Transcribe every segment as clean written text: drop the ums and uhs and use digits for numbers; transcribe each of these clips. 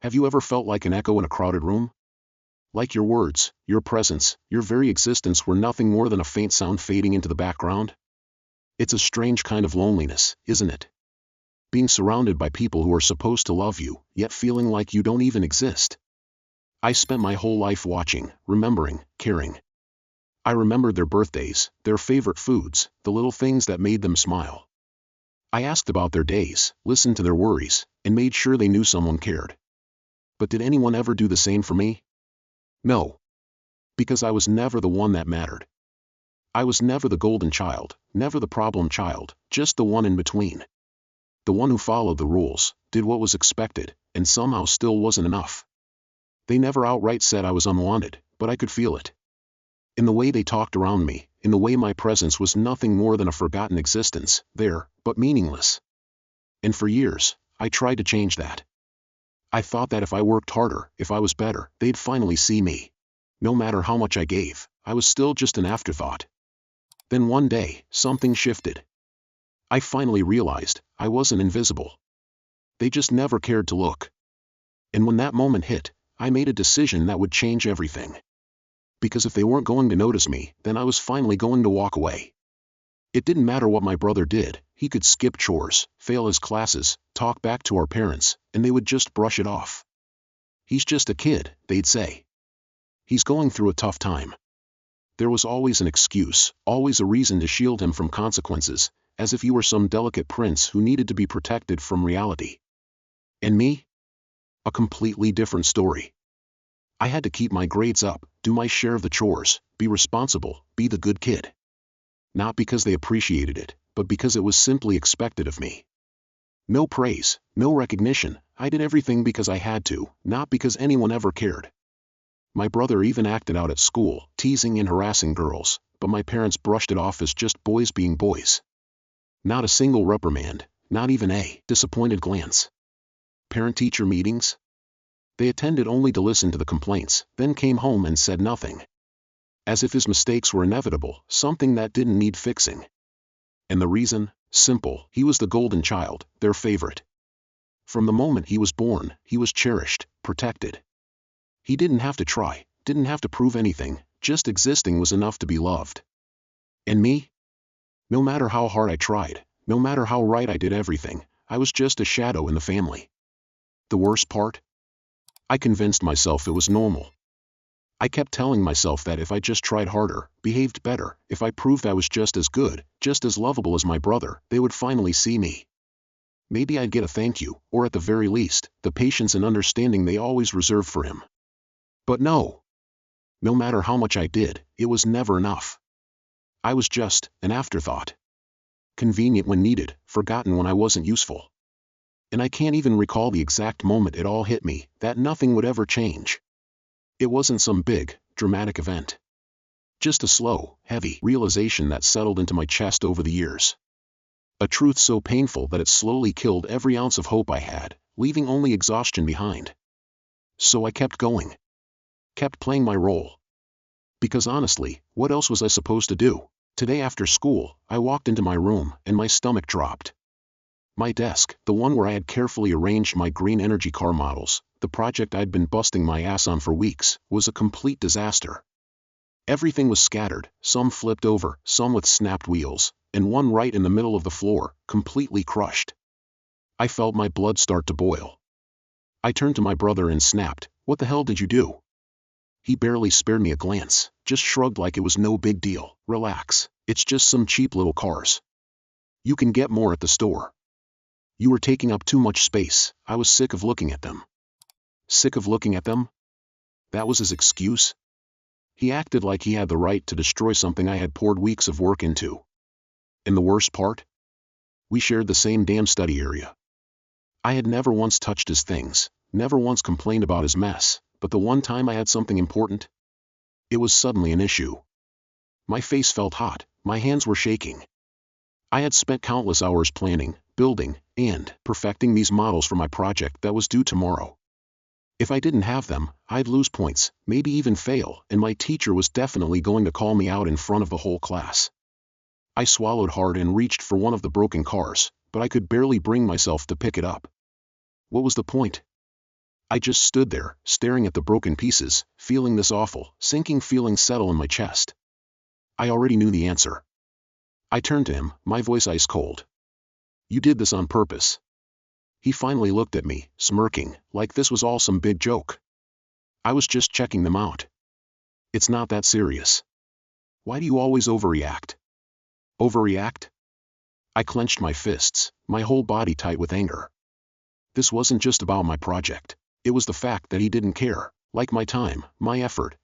Have you ever felt like an echo in a crowded room? Like your words, your presence, your very existence were nothing more than a faint sound fading into the background? It's a strange kind of loneliness, isn't it? Being surrounded by people who are supposed to love you, yet feeling like you don't even exist. I spent my whole life watching, remembering, caring. I remembered their birthdays, their favorite foods, the little things that made them smile. I asked about their days, listened to their worries, and made sure they knew someone cared. But did anyone ever do the same for me? No. Because I was never the one that mattered. I was never the golden child, never the problem child, just the one in between. The one who followed the rules, did what was expected, and somehow still wasn't enough. They never outright said I was unwanted, but I could feel it. In the way they talked around me, in the way my presence was nothing more than a forgotten existence, there, but meaningless. And for years, I tried to change that. I thought that if I worked harder, if I was better, they'd finally see me. No matter how much I gave, I was still just an afterthought. Then one day, something shifted. I finally realized I wasn't invisible. They just never cared to look. And when that moment hit, I made a decision that would change everything. Because if they weren't going to notice me, then I was finally going to walk away. It didn't matter what my brother did, he could skip chores, fail his classes, talk back to our parents, and they would just brush it off. He's just a kid, they'd say. He's going through a tough time. There was always an excuse, always a reason to shield him from consequences, as if he were some delicate prince who needed to be protected from reality. And me? A completely different story. I had to keep my grades up, do my share of the chores, be responsible, be the good kid. Not because they appreciated it, but because it was simply expected of me. No praise, no recognition, I did everything because I had to, not because anyone ever cared. My brother even acted out at school, teasing and harassing girls, but my parents brushed it off as just boys being boys. Not a single reprimand, not even a disappointed glance. Parent-teacher meetings? They attended only to listen to the complaints, then came home and said nothing. As if his mistakes were inevitable, something that didn't need fixing. And the reason? Simple, he was the golden child, their favorite. From the moment he was born, he was cherished, protected. He didn't have to try, didn't have to prove anything, just existing was enough to be loved. And me? No matter how hard I tried, no matter how right I did everything, I was just a shadow in the family. The worst part? I convinced myself it was normal. I kept telling myself that if I just tried harder, behaved better, if I proved I was just as good, just as lovable as my brother, they would finally see me. Maybe I'd get a thank you, or at the very least, the patience and understanding they always reserved for him. But no. No matter how much I did, it was never enough. I was just an afterthought. Convenient when needed, forgotten when I wasn't useful. And I can't even recall the exact moment it all hit me, that nothing would ever change. It wasn't some big, dramatic event. Just a slow, heavy realization that settled into my chest over the years. A truth so painful that it slowly killed every ounce of hope I had, leaving only exhaustion behind. So I kept going. Kept playing my role. Because honestly, what else was I supposed to do? Today after school, I walked into my room, and my stomach dropped. My desk, the one where I had carefully arranged my green energy car models, the project I'd been busting my ass on for weeks, was a complete disaster. Everything was scattered, some flipped over, some with snapped wheels, and one right in the middle of the floor, completely crushed. I felt my blood start to boil. I turned to my brother and snapped, "What the hell did you do?" He barely spared me a glance, just shrugged like it was no big deal. "Relax, it's just some cheap little cars. You can get more at the store. You were taking up too much space, I was sick of looking at them." Sick of looking at them? That was his excuse? He acted like he had the right to destroy something I had poured weeks of work into. And the worst part? We shared the same damn study area. I had never once touched his things, never once complained about his mess, but the one time I had something important, it was suddenly an issue. My face felt hot, my hands were shaking. I had spent countless hours planning, building, and perfecting these models for my project that was due tomorrow. If I didn't have them, I'd lose points, maybe even fail, and my teacher was definitely going to call me out in front of the whole class. I swallowed hard and reached for one of the broken cars, but I could barely bring myself to pick it up. What was the point? I just stood there, staring at the broken pieces, feeling this awful, sinking feeling settle in my chest. I already knew the answer. I turned to him, my voice ice cold. You did this on purpose. He finally looked at me, smirking, like this was all some big joke. I was just checking them out. It's not that serious. Why do you always overreact? Overreact? I clenched my fists, my whole body tight with anger. This wasn't just about my project. It was the fact that he didn't care. Like my time, my effort,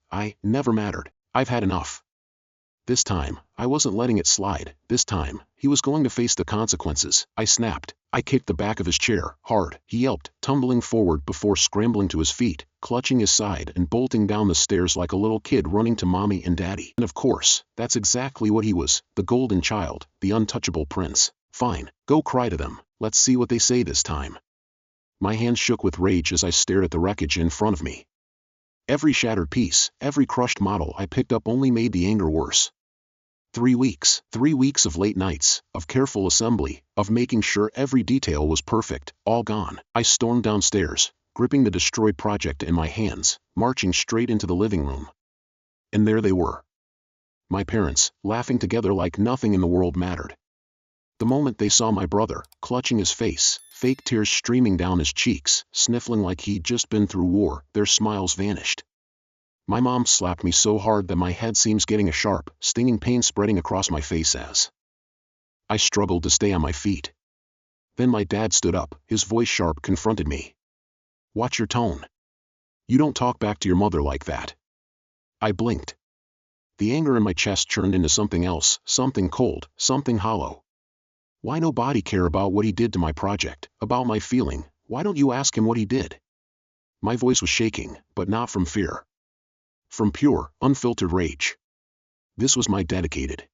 never mattered. I've had enough. This time, I wasn't letting it slide. This time, he was going to face the consequences. I snapped. I kicked the back of his chair, hard. He yelped, tumbling forward before scrambling to his feet, clutching his side and bolting down the stairs like a little kid running to mommy and daddy. And of course, that's exactly what he was, the golden child, the untouchable prince. Fine, go cry to them. Let's see what they say this time. My hands shook with rage as I stared at the wreckage in front of me. Every shattered piece, every crushed model I picked up only made the anger worse. 3 weeks of late nights, of careful assembly, of making sure every detail was perfect, all gone. I stormed downstairs, gripping the destroyed project in my hands, marching straight into the living room. And there they were. My parents, laughing together like nothing in the world mattered. The moment they saw my brother, clutching his face, fake tears streaming down his cheeks, sniffling like he'd just been through war, their smiles vanished. My mom slapped me so hard that my head seems getting a sharp, stinging pain spreading across my face as I struggled to stay on my feet. Then my dad stood up, his voice sharp, confronted me. Watch your tone. You don't talk back to your mother like that. I blinked. The anger in my chest churned into something else, something cold, something hollow. Why nobody care about what he did to my project, about my feeling? Why don't you ask him what he did? My voice was shaking, but not from fear. From pure, unfiltered rage. This was my dedicated.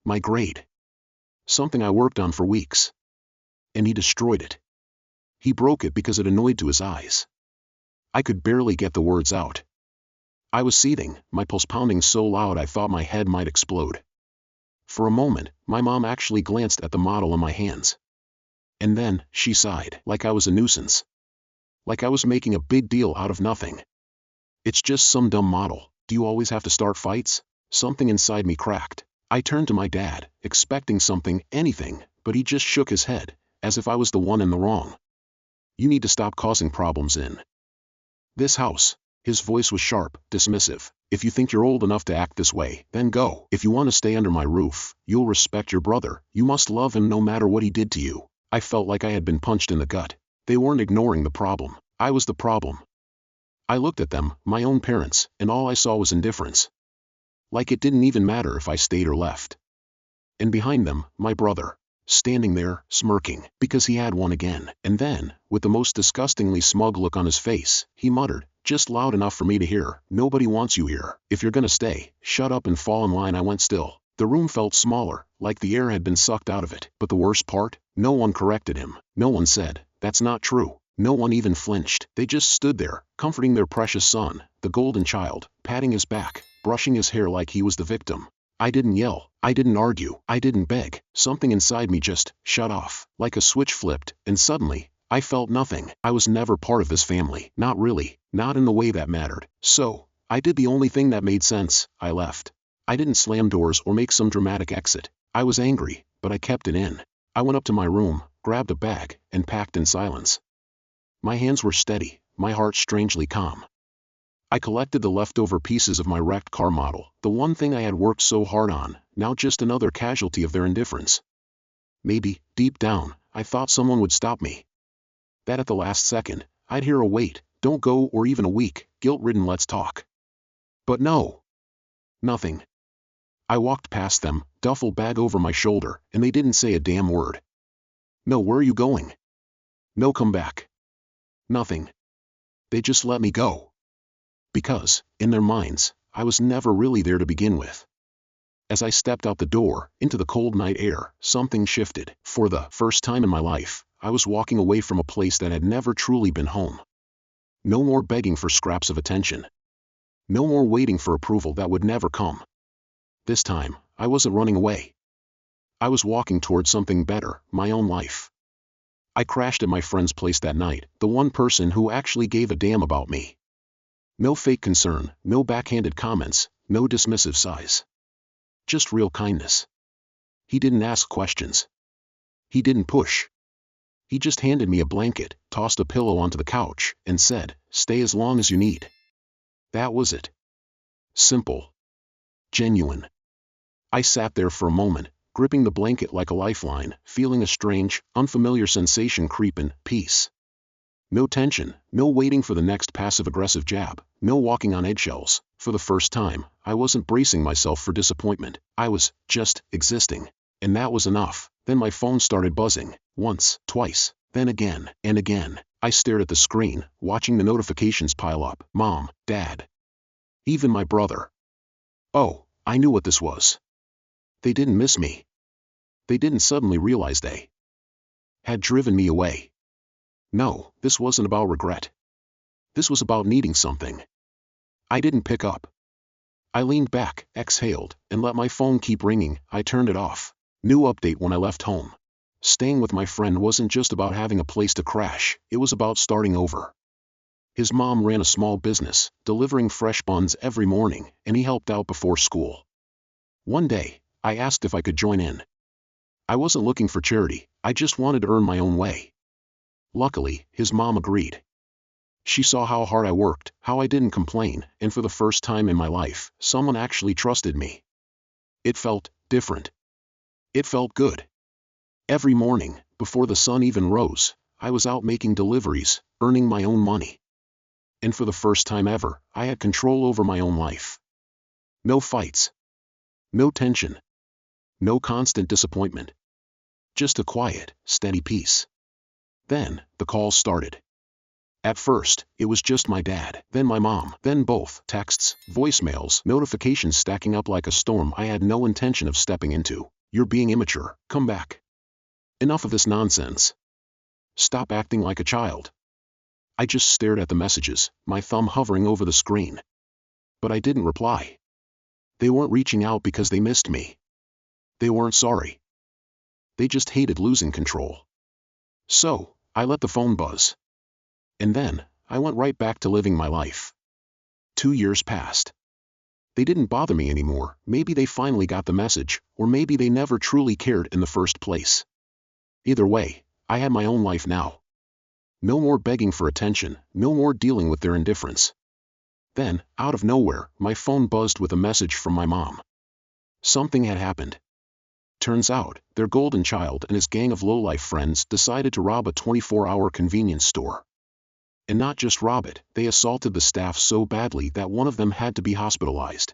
My grade. Something I worked on for weeks. And he destroyed it. He broke it because it annoyed to his eyes. I could barely get the words out. I was seething, my pulse pounding so loud I thought my head might explode. For a moment, my mom actually glanced at the model in my hands. And then, she sighed, like I was a nuisance. Like I was making a big deal out of nothing. It's just some dumb model. Do you always have to start fights? Something inside me cracked. I turned to my dad, expecting something, anything, but he just shook his head, as if I was the one in the wrong. You need to stop causing problems in this house. His voice was sharp, dismissive. If you think you're old enough to act this way, then go. If you want to stay under my roof, you'll respect your brother. You must love him no matter what he did to you. I felt like I had been punched in the gut. They weren't ignoring the problem. I was the problem. I looked at them, my own parents, and all I saw was indifference. Like it didn't even matter if I stayed or left. And behind them, my brother, standing there, smirking, because he had won again. And then, with the most disgustingly smug look on his face, he muttered, just loud enough for me to hear, nobody wants you here. If you're gonna stay, shut up and fall in line. I went still. The room felt smaller, like the air had been sucked out of it. But the worst part? No one corrected him. No one said, that's not true. No one even flinched. They just stood there, comforting their precious son, the golden child, patting his back, brushing his hair like he was the victim. I didn't yell. I didn't argue. I didn't beg. Something inside me just shut off, like a switch flipped, and suddenly, I felt nothing. I was never part of this family. Not really. Not in the way that mattered. So, I did the only thing that made sense. I left. I didn't slam doors or make some dramatic exit. I was angry, but I kept it in. I went up to my room, grabbed a bag, and packed in silence. My hands were steady, my heart strangely calm. I collected the leftover pieces of my wrecked car model, the one thing I had worked so hard on, now just another casualty of their indifference. Maybe, deep down, I thought someone would stop me. That at the last second, I'd hear a wait, don't go, or even a weak, guilt-ridden let's talk. But no. Nothing. I walked past them, duffel bag over my shoulder, and they didn't say a damn word. No, where are you going? No, come back. Nothing. They just let me go. Because, in their minds, I was never really there to begin with. As I stepped out the door, into the cold night air, something shifted. For the first time in my life, I was walking away from a place that had never truly been home. No more begging for scraps of attention. No more waiting for approval that would never come. This time, I wasn't running away. I was walking towards something better, my own life. I crashed at my friend's place that night, the one person who actually gave a damn about me. No fake concern, no backhanded comments, no dismissive sighs. Just real kindness. He didn't ask questions. He didn't push. He just handed me a blanket, tossed a pillow onto the couch, and said, "Stay as long as you need." That was it. Simple. Genuine. I sat there for a moment, gripping the blanket like a lifeline, feeling a strange, unfamiliar sensation creep in. Peace. No tension, no waiting for the next passive-aggressive jab, no walking on eggshells. For the first time, I wasn't bracing myself for disappointment. I was just existing. And that was enough. Then my phone started buzzing. Once, twice, then again, and again. I stared at the screen, watching the notifications pile up. Mom, Dad. Even my brother. Oh, I knew what this was. They didn't miss me. They didn't suddenly realize they had driven me away. No, this wasn't about regret. This was about needing something. I didn't pick up. I leaned back, exhaled, and let my phone keep ringing. I turned it off. New update when I left home. Staying with my friend wasn't just about having a place to crash, it was about starting over. His mom ran a small business, delivering fresh buns every morning, and he helped out before school. One day, I asked if I could join in. I wasn't looking for charity, I just wanted to earn my own way. Luckily, his mom agreed. She saw how hard I worked, how I didn't complain, and for the first time in my life, someone actually trusted me. It felt different. It felt good. Every morning, before the sun even rose, I was out making deliveries, earning my own money. And for the first time ever, I had control over my own life. No fights. No tension. No constant disappointment. Just a quiet, steady peace. Then, the calls started. At first, it was just my dad, then my mom, then both. Texts, voicemails, notifications stacking up like a storm I had no intention of stepping into. "You're being immature, come back. Enough of this nonsense. Stop acting like a child." I just stared at the messages, my thumb hovering over the screen. But I didn't reply. They weren't reaching out because they missed me. They weren't sorry. They just hated losing control. So, I let the phone buzz. And then, I went right back to living my life. 2 years passed. They didn't bother me anymore. Maybe they finally got the message, or maybe they never truly cared in the first place. Either way, I had my own life now. No more begging for attention, no more dealing with their indifference. Then, out of nowhere, my phone buzzed with a message from my mom. Something had happened. Turns out, their golden child and his gang of lowlife friends decided to rob a 24-hour convenience store. And not just rob it, they assaulted the staff so badly that one of them had to be hospitalized.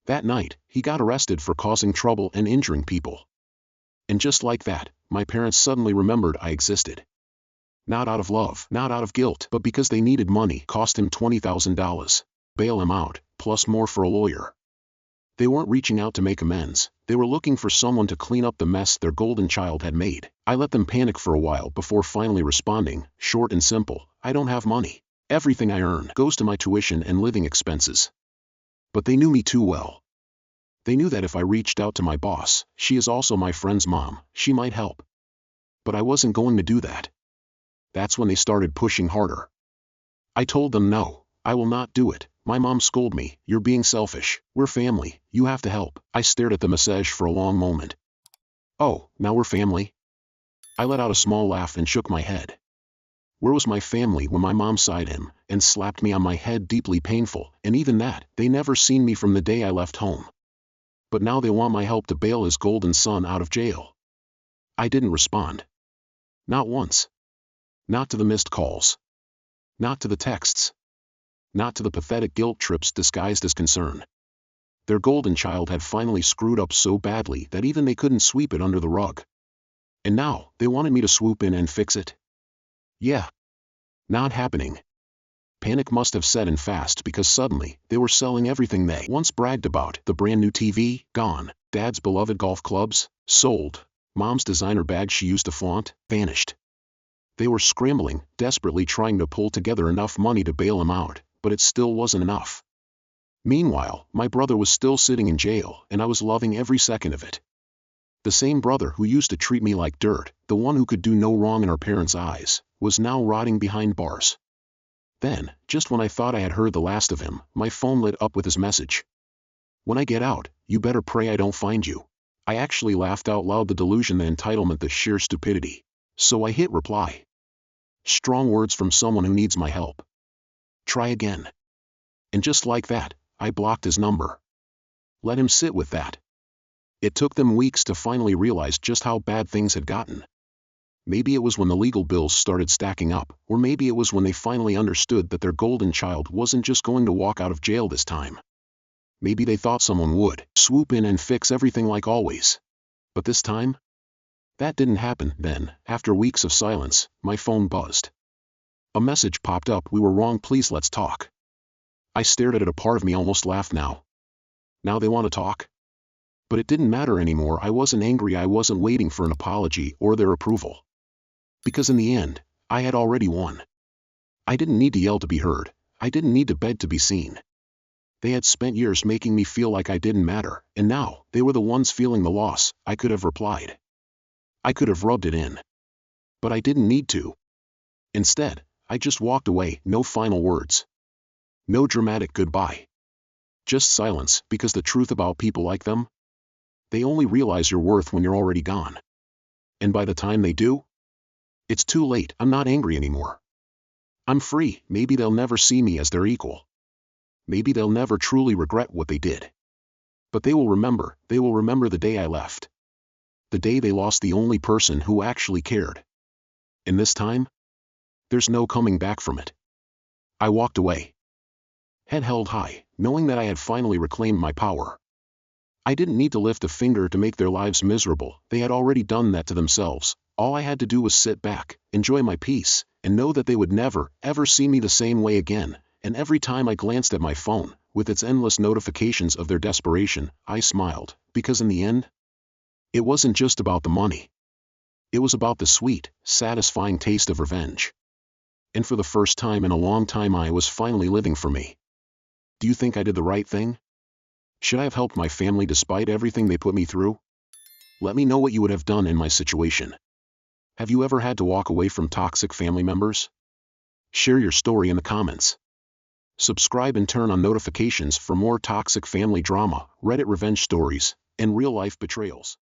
That night, he got arrested for causing trouble and injuring people. And just like that, my parents suddenly remembered I existed. Not out of love, not out of guilt, but because they needed money. Cost him $20,000. Bail him out, plus more for a lawyer. They weren't reaching out to make amends, they were looking for someone to clean up the mess their golden child had made. I let them panic for a while before finally responding, short and simple: "I don't have money. Everything I earn goes to my tuition and living expenses." But they knew me too well. They knew that if I reached out to my boss, she is also my friend's mom, she might help. But I wasn't going to do that. That's when they started pushing harder. I told them no, I will not do it. My mom scolded me, "You're being selfish, we're family, you have to help." I stared at the message for a long moment. Oh, now we're family? I let out a small laugh and shook my head. Where was my family when my mom sighed him, and slapped me on my head, deeply painful, and even that, they never seen me from the day I left home. But now they want my help to bail his golden son out of jail. I didn't respond. Not once. Not to the missed calls. Not to the texts. Not to the pathetic guilt trips disguised as concern. Their golden child had finally screwed up so badly that even they couldn't sweep it under the rug. And now, they wanted me to swoop in and fix it? Yeah. Not happening. Panic must have set in fast because suddenly, they were selling everything they once bragged about. The brand new TV, gone. Dad's beloved golf clubs, sold. Mom's designer bag she used to flaunt, vanished. They were scrambling, desperately trying to pull together enough money to bail him out, but it still wasn't enough. Meanwhile, my brother was still sitting in jail, and I was loving every second of it. The same brother who used to treat me like dirt, the one who could do no wrong in our parents' eyes, was now rotting behind bars. Then, just when I thought I had heard the last of him, my phone lit up with his message. "When I get out, you better pray I don't find you." I actually laughed out loud, the delusion, the entitlement, the sheer stupidity. So I hit reply. Strong words from someone who needs my help. Try again. And just like that, I blocked his number. Let him sit with that. It took them weeks to finally realize just how bad things had gotten. Maybe it was when the legal bills started stacking up, or maybe it was when they finally understood that their golden child wasn't just going to walk out of jail this time. Maybe they thought someone would swoop in and fix everything like always. But this time? That didn't happen. Then, after weeks of silence, my phone buzzed. A message popped up. "We were wrong, please let's talk." I stared at it, a part of me almost laughed. Now they want to talk? But it didn't matter anymore. I wasn't angry, I wasn't waiting for an apology or their approval. Because in the end, I had already won. I didn't need to yell to be heard, I didn't need to beg to be seen. They had spent years making me feel like I didn't matter, and now, they were the ones feeling the loss. I could have replied. I could have rubbed it in. But I didn't need to. Instead, I just walked away, no final words. No dramatic goodbye. Just silence, because the truth about people like them? They only realize your worth when you're already gone. And by the time they do, it's too late. I'm not angry anymore. I'm free. Maybe they'll never see me as their equal. Maybe they'll never truly regret what they did. But they will remember the day I left. The day they lost the only person who actually cared. And this time, there's no coming back from it. I walked away. Head held high, knowing that I had finally reclaimed my power. I didn't need to lift a finger to make their lives miserable. They had already done that to themselves. All I had to do was sit back, enjoy my peace, and know that they would never, ever see me the same way again. And every time I glanced at my phone, with its endless notifications of their desperation, I smiled, because in the end, it wasn't just about the money. It was about the sweet, satisfying taste of revenge. And for the first time in a long time, I was finally living for me. Do you think I did the right thing? Should I have helped my family despite everything they put me through? Let me know what you would have done in my situation. Have you ever had to walk away from toxic family members? Share your story in the comments. Subscribe and turn on notifications for more toxic family drama, Reddit revenge stories, and real-life betrayals.